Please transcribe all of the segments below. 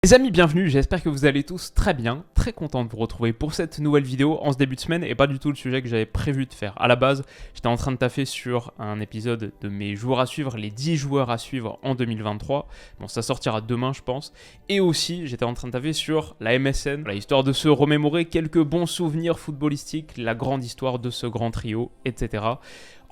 Les amis, bienvenue, j'espère que vous allez tous très bien, très content de vous retrouver pour cette nouvelle vidéo en ce début de semaine et pas du tout le sujet que j'avais prévu de faire. À la base, j'étais en train de taffer sur un épisode de mes joueurs à suivre, les 10 joueurs à suivre en 2023. Bon, ça sortira demain je pense. Et aussi, j'étais en train de taffer sur la MSN, histoire de se remémorer quelques bons souvenirs footballistiques, la grande histoire de ce grand trio, etc.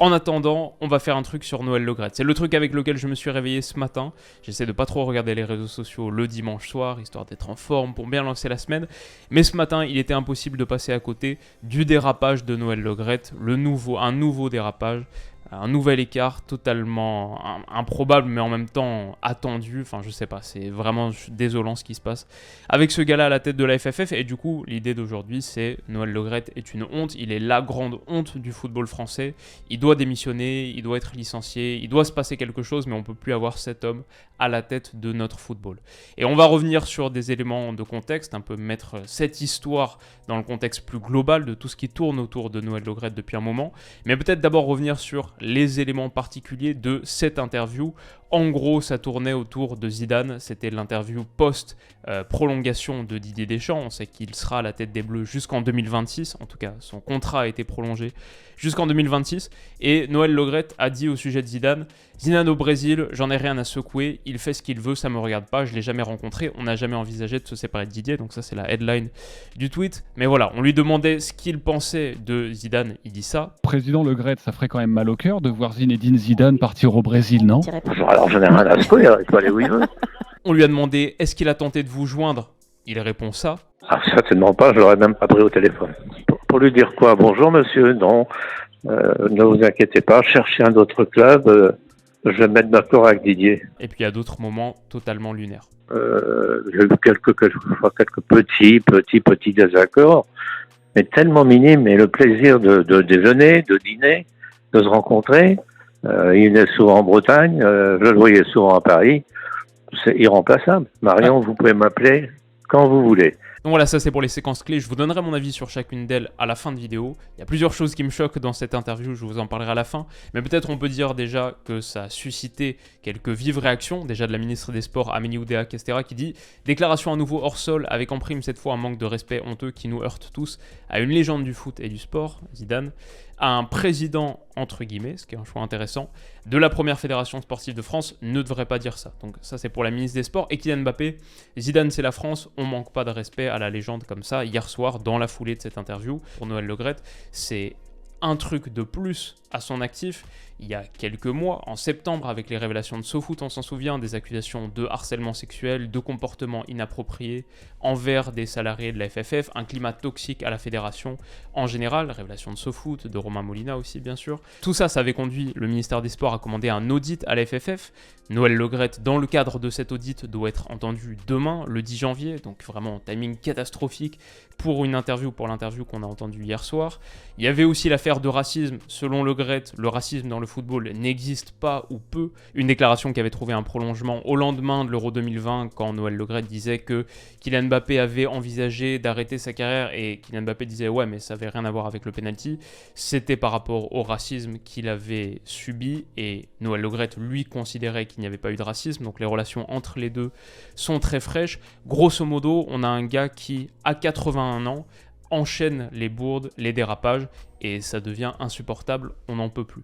En attendant, on va faire un truc sur Noël Le Graët. C'est le truc avec lequel je me suis réveillé ce matin. J'essaie de pas trop regarder les réseaux sociaux le dimanche soir, histoire d'être en forme pour bien lancer la semaine. Mais ce matin, il était impossible de passer à côté du dérapage de Noël Le Graët, un nouveau dérapage. Un nouvel écart totalement improbable, mais en même temps attendu. Enfin, je sais pas, c'est vraiment désolant ce qui se passe avec ce gars-là à la tête de la FFF. Et du coup, l'idée d'aujourd'hui, c'est Noël Le Graët est une honte. Il est la grande honte du football français. Il doit démissionner, il doit être licencié, il doit se passer quelque chose, mais on peut plus avoir cet homme à la tête de notre football. Et on va revenir sur des éléments de contexte, un peu mettre cette histoire dans le contexte plus global de tout ce qui tourne autour de Noël Le Graët depuis un moment. Mais peut-être d'abord revenir sur les éléments particuliers de cette interview. En gros, ça tournait autour de Zidane. C'était l'interview post-prolongation de Didier Deschamps. On sait qu'il sera à la tête des Bleus jusqu'en 2026. En tout cas, son contrat a été prolongé jusqu'en 2026. Et Noël Le Graët a dit au sujet de Zidane: Zidane au Brésil, j'en ai rien à secouer. Il fait ce qu'il veut, ça me regarde pas. Je l'ai jamais rencontré. On n'a jamais envisagé de se séparer de Didier. Donc ça, c'est la headline du tweet. Mais voilà, on lui demandait ce qu'il pensait de Zidane. Il dit ça. Président Le Graët, ça ferait quand même mal au cœur de voir Zinedine Zidane partir au Brésil, non? Alors j'en ai rien à secouer, il peut aller où il veut. On lui a demandé: est-ce qu'il a tenté de vous joindre? Il répond ça. Ah, certainement pas, je l'aurais même pas pris au téléphone. Pour lui dire quoi? Bonjour monsieur, non, ne vous inquiétez pas, cherchez un autre club, je vais me mettre d'accord avec Didier. Et puis il y a d'autres moments totalement lunaires. J'ai eu quelques petits désaccords, mais tellement minimes, et le plaisir de déjeuner, de dîner, de se rencontrer. Il est souvent en Bretagne, je le voyais souvent à Paris. C'est irremplaçable. Marion, vous pouvez m'appeler quand vous voulez. Donc voilà, ça c'est pour les séquences clés. Je vous donnerai mon avis sur chacune d'elles à la fin de vidéo. Il y a plusieurs choses qui me choquent dans cette interview, je vous en parlerai à la fin. Mais peut-être on peut dire déjà que ça a suscité quelques vives réactions. Déjà de la ministre des Sports, Amélie Oudéa-Castéra, qui dit: déclaration à nouveau hors sol, avec en prime cette fois un manque de respect honteux qui nous heurte tous, à une légende du foot et du sport, Zidane, à un président, entre guillemets, ce qui est un choix intéressant, de la première fédération sportive de France, ne devrait pas dire ça. Donc ça c'est pour la ministre des Sports. Et Kylian Mbappé: Zidane c'est la France, on manque pas de respect à la légende comme ça. Hier soir, dans la foulée de cette interview, pour Noël Le Graët, c'est un truc de plus à son actif. Il y a quelques mois, en septembre, avec les révélations de SoFoot, on s'en souvient, des accusations de harcèlement sexuel, de comportement inapproprié envers des salariés de la FFF, un climat toxique à la fédération en général, révélation de SoFoot, de Romain Molina aussi bien sûr. Tout ça, ça avait conduit le ministère des Sports à commander un audit à la FFF. Noël Le Graët, dans le cadre de cet audit, doit être entendu demain, le 10 janvier, donc vraiment timing catastrophique pour l'interview qu'on a entendue hier soir. Il y avait aussi l'affaire de racisme. Selon Le Graët, le racisme dans le football n'existe pas ou peu. Une déclaration qui avait trouvé un prolongement au lendemain de l'Euro 2020, quand Noël Le Graët disait que Kylian Mbappé avait envisagé d'arrêter sa carrière, et Kylian Mbappé disait ouais mais ça avait rien à voir avec le penalty. C'était par rapport au racisme qu'il avait subi, et Noël Le Graët lui considérait qu'il n'y avait pas eu de racisme, donc les relations entre les deux sont très fraîches. Grosso modo, on a un gars qui, à 81 ans, enchaîne les bourdes, les dérapages, et ça devient insupportable, on n'en peut plus.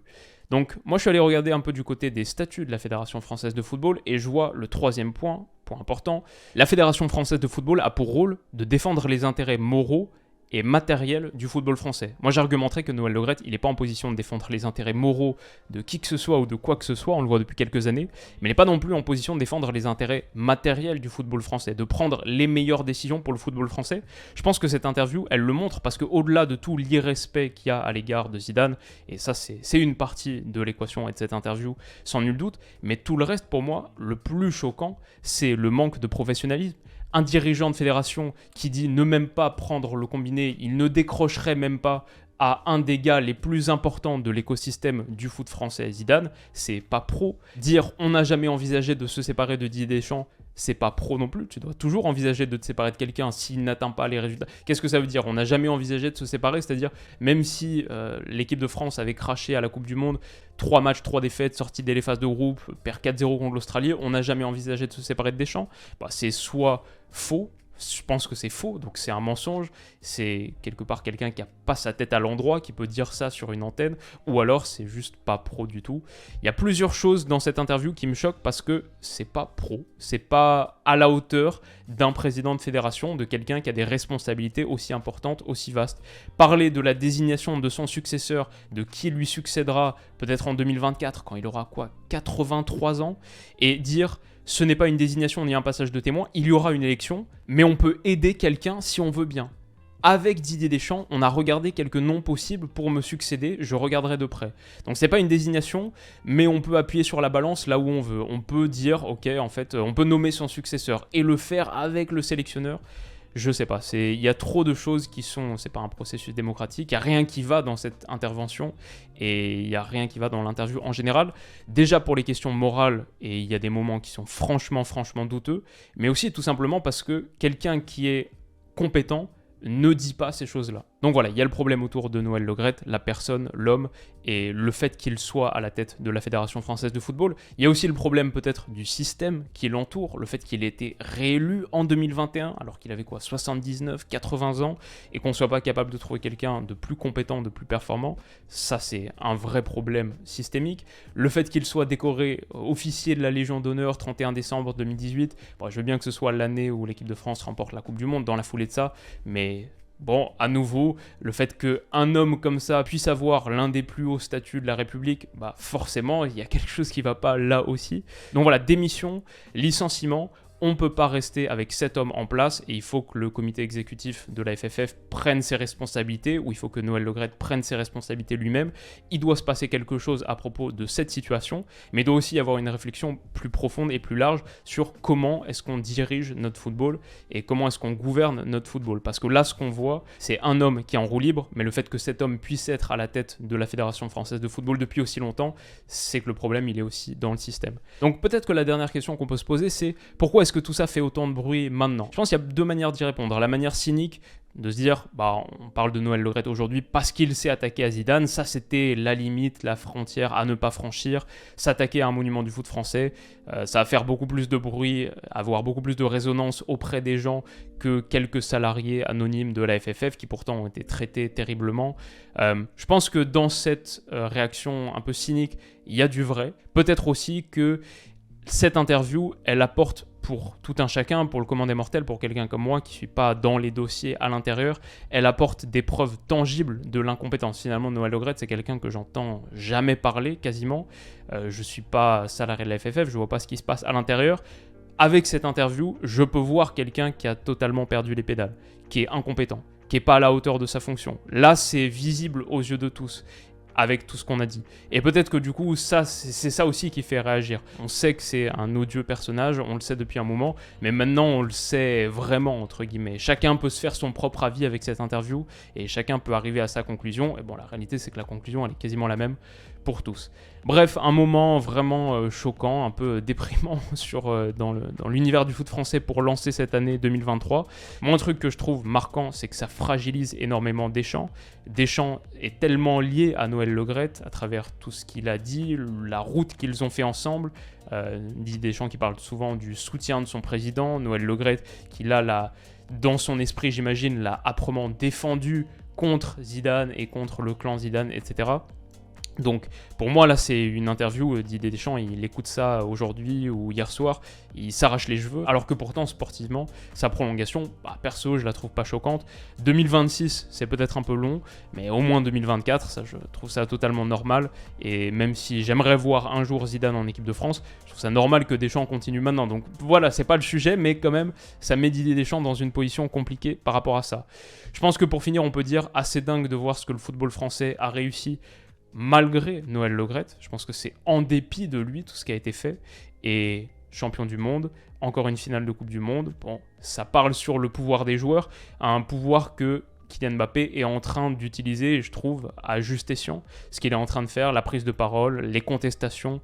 Donc moi je suis allé regarder un peu du côté des statuts de la Fédération Française de Football, et je vois le troisième point important. La Fédération Française de Football a pour rôle de défendre les intérêts moraux et matériel du football français. Moi j'argumenterais que Noël Le Graët, il n'est pas en position de défendre les intérêts moraux de qui que ce soit ou de quoi que ce soit, on le voit depuis quelques années, mais il n'est pas non plus en position de défendre les intérêts matériels du football français, de prendre les meilleures décisions pour le football français. Je pense que cette interview, elle le montre, parce qu'au-delà de tout l'irrespect qu'il y a à l'égard de Zidane, et ça c'est une partie de l'équation et de cette interview, sans nul doute, mais tout le reste pour moi, le plus choquant, c'est le manque de professionnalisme. Un dirigeant de fédération qui dit ne même pas prendre le combiné, il ne décrocherait même pas à un des gars les plus importants de l'écosystème du foot français, Zidane, c'est pas pro. Dire on n'a jamais envisagé de se séparer de Didier Deschamps, c'est pas pro non plus. Tu dois toujours envisager de te séparer de quelqu'un s'il n'atteint pas les résultats. Qu'est-ce que ça veut dire? On n'a jamais envisagé de se séparer, c'est-à-dire même si l'équipe de France avait craché à la Coupe du Monde, 3 matchs, 3 défaites, sortie dès les phases de groupe, perd 4-0 contre l'Australie, on n'a jamais envisagé de se séparer de Deschamps. C'est soit faux, je pense que c'est faux, donc c'est un mensonge, c'est quelque part quelqu'un qui n'a pas sa tête à l'endroit, qui peut dire ça sur une antenne, ou alors c'est juste pas pro du tout. Il y a plusieurs choses dans cette interview qui me choquent parce que c'est pas pro, c'est pas à la hauteur d'un président de fédération, de quelqu'un qui a des responsabilités aussi importantes, aussi vastes. Parler de la désignation de son successeur, de qui lui succédera peut-être en 2024, quand il aura 83 ans, et dire... Ce n'est pas une désignation ni un passage de témoin, il y aura une élection, mais on peut aider quelqu'un si on veut bien. Avec Didier Deschamps, on a regardé quelques noms possibles pour me succéder, je regarderai de près. Donc c'est pas une désignation, mais on peut appuyer sur la balance là où on veut. On peut dire, ok, en fait, on peut nommer son successeur et le faire avec le sélectionneur. Je sais pas, il y a trop de choses qui sont, c'est pas un processus démocratique, il n'y a rien qui va dans cette intervention et il n'y a rien qui va dans l'interview en général. Déjà pour les questions morales, et il y a des moments qui sont franchement douteux, mais aussi tout simplement parce que quelqu'un qui est compétent ne dit pas ces choses-là. Donc voilà, il y a le problème autour de Noël Le Graët, la personne, l'homme, et le fait qu'il soit à la tête de la Fédération française de football. Il y a aussi le problème peut-être du système qui l'entoure, le fait qu'il ait été réélu en 2021, alors qu'il avait 79, 80 ans, et qu'on ne soit pas capable de trouver quelqu'un de plus compétent, de plus performant, ça c'est un vrai problème systémique. Le fait qu'il soit décoré officier de la Légion d'honneur 31 décembre 2018, je veux bien que ce soit l'année où l'équipe de France remporte la Coupe du Monde dans la foulée de ça, mais... Bon, à nouveau, le fait qu'un homme comme ça puisse avoir l'un des plus hauts statuts de la République, forcément, il y a quelque chose qui ne va pas là aussi. Donc voilà, démission, licenciement, on ne peut pas rester avec 7 hommes en place et il faut que le comité exécutif de la FFF prenne ses responsabilités, ou il faut que Noël Le Graët prenne ses responsabilités lui-même. Il doit se passer quelque chose à propos de cette situation, mais il doit aussi y avoir une réflexion plus profonde et plus large sur comment est-ce qu'on dirige notre football et comment est-ce qu'on gouverne notre football. Parce que là, ce qu'on voit, c'est un homme qui est en roue libre, mais le fait que cet homme puisse être à la tête de la Fédération française de football depuis aussi longtemps, c'est que le problème, il est aussi dans le système. Donc peut-être que la dernière question qu'on peut se poser, c'est pourquoi est-ce que tout ça fait autant de bruit maintenant? Je pense qu'il y a 2 manières d'y répondre. La manière cynique, de se dire, on parle de Noël Le Graët aujourd'hui parce qu'il s'est attaqué à Zidane, ça c'était la limite, la frontière à ne pas franchir, s'attaquer à un monument du foot français, ça va faire beaucoup plus de bruit, avoir beaucoup plus de résonance auprès des gens que quelques salariés anonymes de la FFF qui pourtant ont été traités terriblement. Je pense que dans cette réaction un peu cynique, il y a du vrai. Peut-être aussi que cette interview, elle apporte pour tout un chacun, pour le commun des mortels, pour quelqu'un comme moi qui ne suis pas dans les dossiers à l'intérieur, elle apporte des preuves tangibles de l'incompétence. Finalement, Noël Le Graët, c'est quelqu'un que j'entends jamais parler, quasiment. Je ne suis pas salarié de la FFF, je ne vois pas ce qui se passe à l'intérieur. Avec cette interview, je peux voir quelqu'un qui a totalement perdu les pédales, qui est incompétent, qui n'est pas à la hauteur de sa fonction. Là, c'est visible aux yeux de tous, avec tout ce qu'on a dit. Et peut-être que du coup, ça, c'est ça aussi qui fait réagir. On sait que c'est un odieux personnage, on le sait depuis un moment, mais maintenant on le sait vraiment, entre guillemets. Chacun peut se faire son propre avis avec cette interview, et chacun peut arriver à sa conclusion. Et bon, la réalité, c'est que la conclusion, elle est quasiment la même pour tous. Bref, un moment vraiment choquant, un peu déprimant dans l'univers du foot français pour lancer cette année 2023. Moi, un truc que je trouve marquant, c'est que ça fragilise énormément Deschamps. Deschamps est tellement lié à Noël Le Graët à travers tout ce qu'il a dit, la route qu'ils ont fait ensemble. Didier Deschamps qui parle souvent du soutien de son président, Noël Le Graët qui dans son esprit, j'imagine, l'a âprement défendu contre Zidane et contre le clan Zidane, etc. Donc pour moi là c'est une interview, Didier Deschamps il écoute ça aujourd'hui ou hier soir, il s'arrache les cheveux, alors que pourtant sportivement sa prolongation, perso je la trouve pas choquante. 2026 c'est peut-être un peu long, mais au moins 2024 ça je trouve ça totalement normal, et même si j'aimerais voir un jour Zidane en équipe de France, je trouve ça normal que Deschamps continue maintenant. Donc voilà, c'est pas le sujet, mais quand même ça met Didier Deschamps dans une position compliquée par rapport à ça. Je pense que pour finir on peut dire assez dingue de voir ce que le football français a réussi malgré Noël Le Graët. Je pense que c'est en dépit de lui tout ce qui a été fait. Et champion du monde, encore une finale de Coupe du Monde. Bon, ça parle sur le pouvoir des joueurs, un pouvoir que Kylian Mbappé est en train d'utiliser, je trouve, à juste escient, ce qu'il est en train de faire, la prise de parole, les contestations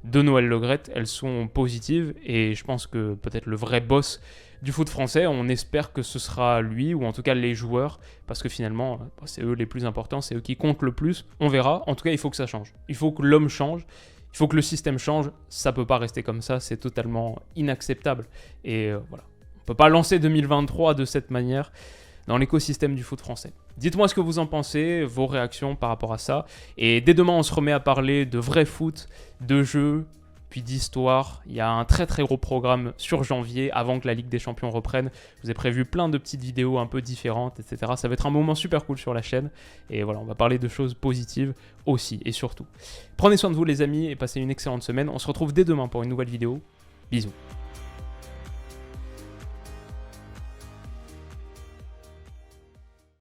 de Noël Le Graët, elles sont positives et je pense que peut-être le vrai boss du foot français, on espère que ce sera lui ou en tout cas les joueurs parce que finalement c'est eux les plus importants, c'est eux qui comptent le plus, on verra, en tout cas il faut que ça change, il faut que l'homme change, il faut que le système change, ça peut pas rester comme ça, c'est totalement inacceptable et voilà, on peut pas lancer 2023 de cette manière dans l'écosystème du foot français. Dites-moi ce que vous en pensez, vos réactions par rapport à ça. Et dès demain, on se remet à parler de vrai foot, de jeux, puis d'histoire. Il y a un très très gros programme sur janvier, avant que la Ligue des Champions reprenne. Je vous ai prévu plein de petites vidéos un peu différentes, etc. Ça va être un moment super cool sur la chaîne. Et voilà, on va parler de choses positives aussi et surtout. Prenez soin de vous les amis et passez une excellente semaine. On se retrouve dès demain pour une nouvelle vidéo. Bisous.